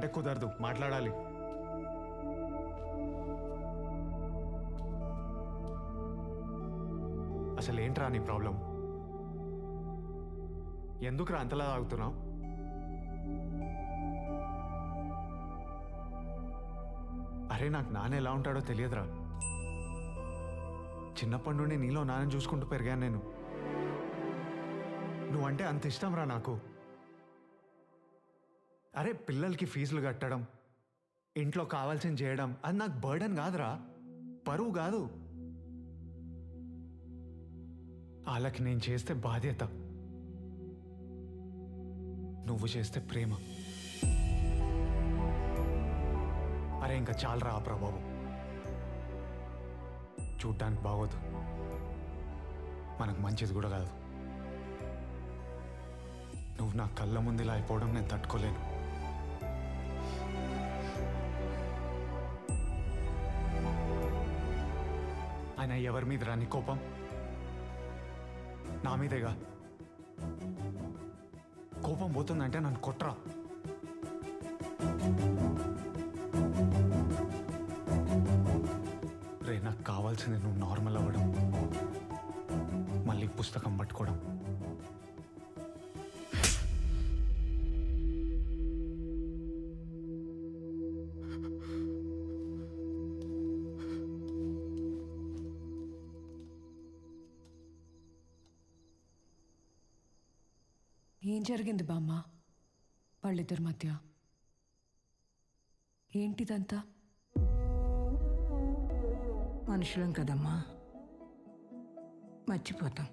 అంటే కుదరదు, మాట్లాడాలి. అసలు ఏంట్రా నీ ప్రాబ్లం? ఎందుకురా అంతలా తాగుతున్నావు? అరే నాకు నాన్న ఎలా ఉంటాడో తెలియదురా. చిన్నప్పటి నుండి నీలో నాన్న చూసుకుంటూ పెరిగాను నేను. నువ్వంటే అంత ఇష్టం రా నాకు. అరే పిల్లలకి ఫీజులు కట్టడం, ఇంట్లో కావాల్సింది చేయడం అది నాకు బర్డెన్ కాదురా, పరువు కాదు. వాళ్ళకి నేను చేస్తే బాధ్యత, నువ్వు చేస్తే ప్రేమ. అరే ఇంకా చాలరా ఆ ప్రభావం. చూడ్డానికి బాగోదు, మనకు మంచిది కూడా కాదు. నువ్వు నా కళ్ళ ముందు ఇలా అయిపోవడం నేను తట్టుకోలేను. ఆయన ఎవరి మీద రాని కోపం? నా మీదేగా. కోపం పోతుందంటే నన్ను కొట్రా. రే నాకు కావాల్సింది నువ్వు నార్మల్ అవ్వడం, మళ్ళీ పుస్తకం పట్టుకోవడం. ఏం జరిగింది బామ్మ వాళ్ళిద్దరి మధ్య? ఏంటిదంతా? మనుషులం కదమ్మా, మర్చిపోతాం.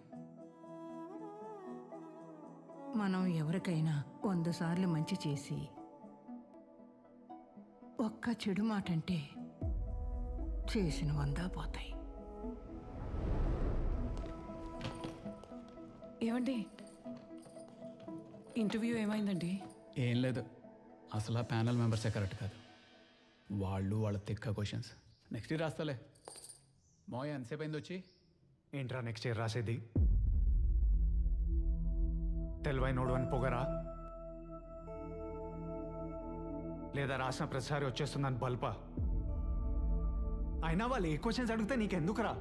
మనం ఎవరికైనా 100 సార్లు మంచి చేసి ఒక్క చెడు మాట అంటే చేసిన 100 పోతాయి. ఏమండి, ఇంటర్వ్యూ ఏమైందండి? ఏం లేదు, అసలు ఆ ప్యానల్ మెంబర్సే కరెక్ట్ కాదు. వాళ్ళు వాళ్ళ తిక్క క్వశ్చన్స్. నెక్స్ట్ ఇయర్ రాస్తాలే. మోయ ఎంతసేపు అయింది వచ్చి? ఏంట్రా నెక్స్ట్ ఇయర్ రాసేది? తెలివైనోడు అని పొగరా, లేదా రాసిన ప్రతిసారి వచ్చేస్తుందని బల్పా? అయినా వాళ్ళు ఏ క్వశ్చన్స్ అడిగితే నీకెందుకురా?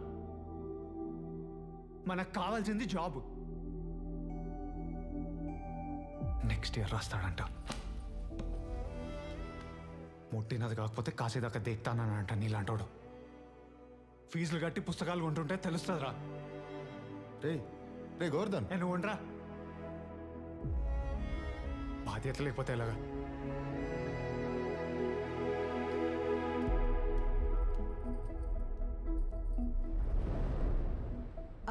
మనకు కావాల్సింది జాబ్. నెక్స్ట్ ఇయర్ రాస్తాడంట. ముట్టినది కాకపోతే కాసేదాకా దేక్తానంట నీలాంటోడు. ఫీజులు కట్టి పుస్తకాలు కొంటుంటే తెలుస్తుందిరా. రే రే గోవర్ధన్, నువ్వు ఉండరా. బాధ్యత లేకపోతే ఎలాగా?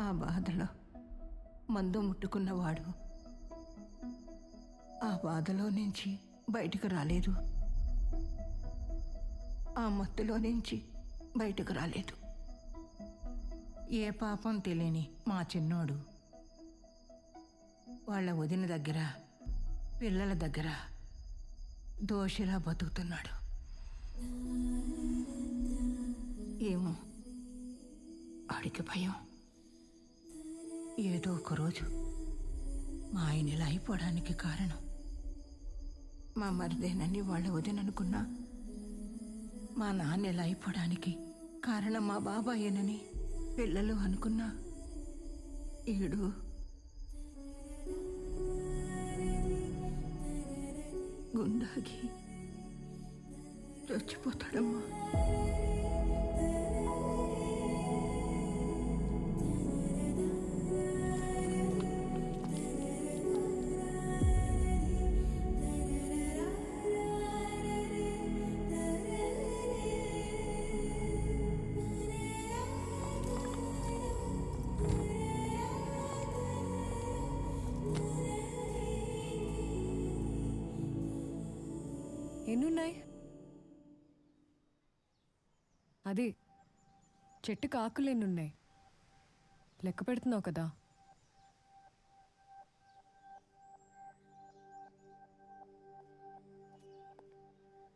ఆ బాధలో మందు ముట్టుకున్నవాడు ఆ బాధలో నుంచి బయటకు రాలేదు, ఆ మత్తులో నుంచి బయటకు రాలేదు. ఏ పాపం తెలియని మా చిన్నోడు వాళ్ళ వదిన దగ్గర, పిల్లల దగ్గర దోషిలా బతుకుతున్నాడు. ఏమో వాడికి భయం. ఏదో ఒకరోజు మా ఆయన ఇలా అయిపోవడానికి కారణం మా మరిదేనని వాళ్ళ వదిననుకున్నా, మా నాన్న ఇలా అయిపోవడానికి కారణం మా బాబాయేనని పిల్లలు అనుకున్నా, ఈడు గుండాకి చచ్చిపోతాడమ్మా. ఎన్నున్నాయి? అది చెట్టుకు ఆకులు ఎన్నున్నాయి లెక్క పెడుతున్నావు కదా?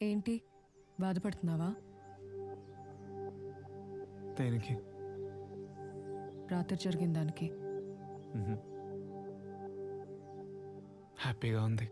ఏంటి బాధపడుతున్నావా? దేనికి? రాత్రి జరిగిన దానికి. హ్యాపీగా ఉంది.